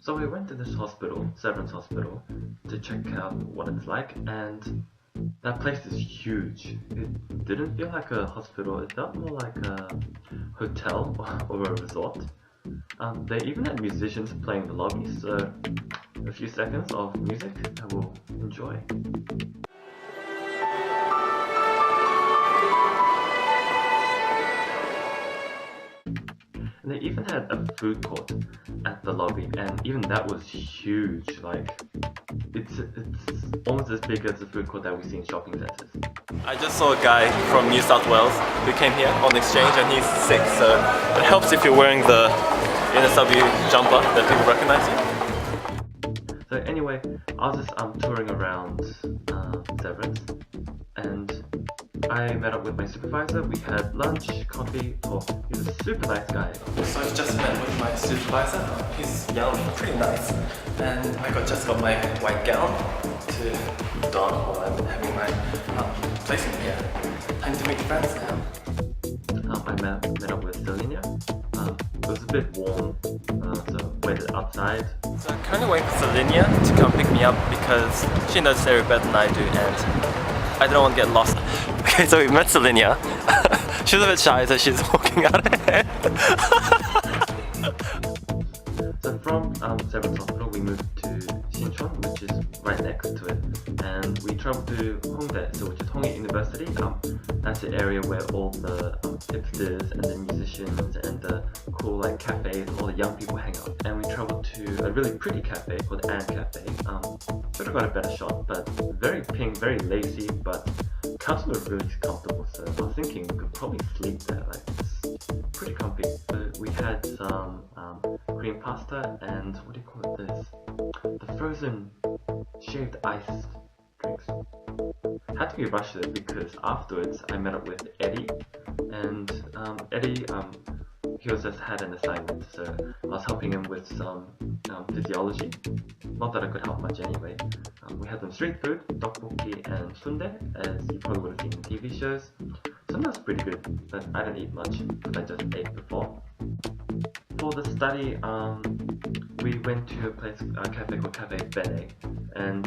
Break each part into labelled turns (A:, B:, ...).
A: So we went to this hospital, Severance Hospital, to check out what it's like, and that place is huge. It didn't feel like a hospital, it felt more like a hotel or a resort. They even had musicians playing in the lobby, so a few seconds of music I will enjoy. And they even had a food court at the lobby, and even that was huge. Like, it's almost as big as the food court that we see in shopping centers.
B: I just saw a guy from New South Wales who came here on exchange and he's sick, so it helps if you're wearing the NSW jumper that people recognize you.
A: So anyway, I was just touring around Severance, and I met up with my supervisor. We had lunch, coffee. Oh, he's a super nice guy.
B: So I've just met with my supervisor. He's young, pretty nice, and I just got my white gown to don while I'm having my placement here. Time to meet friends now.
A: I met up with Selenia. It was a bit warm, so waited outside.
B: So I'm currently waiting for Selenia to come pick me up because she knows the area better than I do, and I don't want to get lost. Okay, so we met Selenia. She's a bit shy, so she's walking out ahead.
A: So from Severance Hospital, we moved to Jun-Sup, which is right next to it, and we traveled to Hongdae, so which is Hongdae University. That's the area where all the hipsters and the musicians and the cool like cafes and all the young people hang out. And we traveled to a really pretty cafe called Anne Cafe. Should have got a better shot, but very pink, very lazy, but couches were really comfortable. So I was thinking we could probably sleep there. Like, it's pretty comfy. So we had some cream pasta and what do you call it? This the frozen shaved ice drinks. Had to be rushed there because afterwards I met up with Eddie, and Eddie he was just had an assignment, so I was helping him with some physiology. Not that I could help much anyway. We had some street food, tteokbokki and sundae, as you probably would have seen in TV shows. Some was pretty good, but I didn't eat much because I just ate before. For the study, we went to a cafe called Cafe Bene, and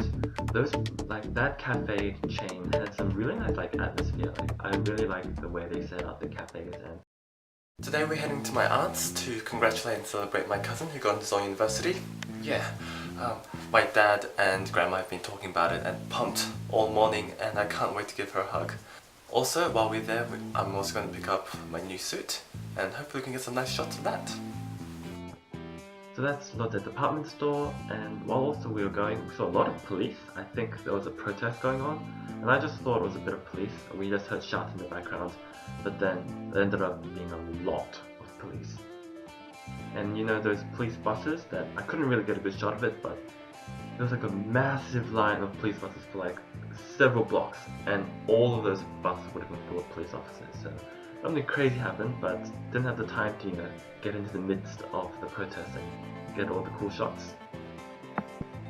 A: that cafe chain had some really nice atmosphere. I really like the way they set up the cafes. And
B: today we're heading to my aunt's to congratulate and celebrate my cousin who got into Seoul University. Yeah, my dad and grandma have been talking about it and pumped all morning, and I can't wait to give her a hug. Also, while we're there, I'm also going to pick up my new suit, and hopefully we can get some nice shots of that.
A: So that's not the department store, and while also we were going, we saw a lot of police. I think there was a protest going on, and I just thought it was a bit of police. We just heard shots in the background, but then there ended up being a lot of police. And you know those police buses that I couldn't really get a good shot of it, but there was like a massive line of police buses for like several blocks, and all of those buses would have been full of police officers. So something crazy happened, but didn't have the time to get into the midst of the protest and get all the cool shots.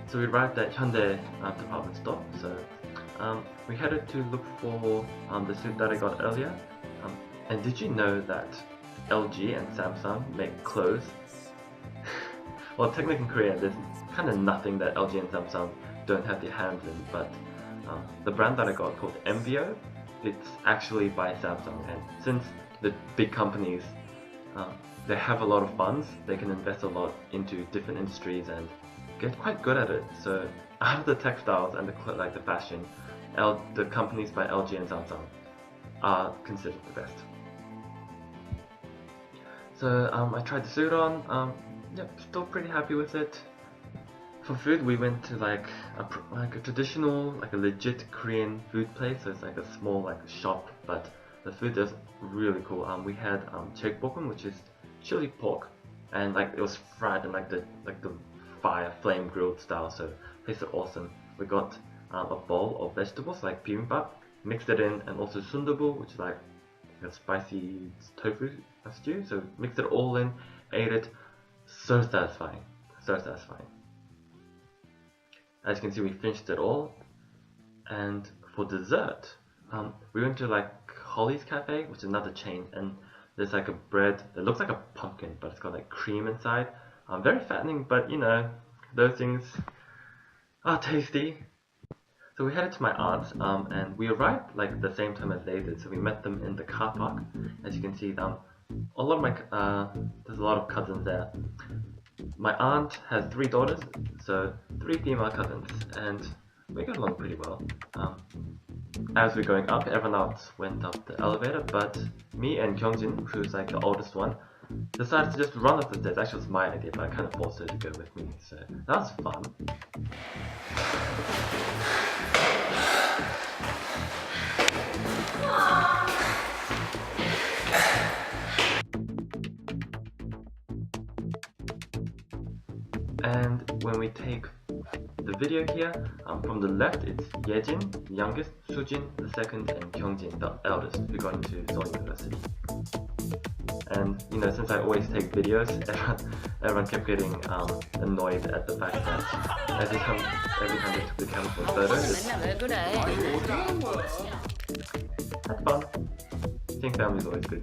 A: So we arrived at Hyundai department store. So we headed to look for the suit that I got earlier. And did you know that LG and Samsung make clothes? Well, technically in Korea, there's kind of nothing that LG and Samsung don't have their hands in, but the brand that I got called MVO, it's actually by Samsung, and since the big companies they have a lot of funds, they can invest a lot into different industries and get quite good at it. So out of the textiles and the fashion, the companies by LG and Samsung are considered the best. So I tried the suit on. Yep, still pretty happy with it. For food, we went to like a traditional, a legit Korean food place. So it's like a small shop, but the food is really cool. We had cheokbokkeum, which is chili pork, and it was fried in the fire flame grilled style. So it tasted awesome. We got a bowl of vegetables like bibimbap, mixed it in, and also sundubu, which is like a spicy tofu stew. So mixed it all in, ate it. So satisfying, so satisfying. As you can see, we finished it all. And for dessert, we went to Holly's Cafe, which is another chain, and there's a bread that looks like a pumpkin, but it's got cream inside. Very fattening, but you know, those things are tasty. So we headed to my aunt's, and we arrived like the same time as they did. So we met them in the car park. As you can see, a lot of there's a lot of cousins there. My aunt has 3 daughters, so 3 female cousins, and we got along pretty well. As we're going up, everyone else went up the elevator, but me and Kyungjin, who's like the oldest one, decided to just run up the stairs. Actually, it was my idea, but I kind of forced her to go with me, so that was fun. And when we take the video here, from the left it's Yejin, the youngest, Sujin, the second, and Kyungjin, the eldest, who got into Seoul University. And you know, since I always take videos, everyone kept getting annoyed at the fact that every time they took the camera for photos, had fun. Seeing family is always good.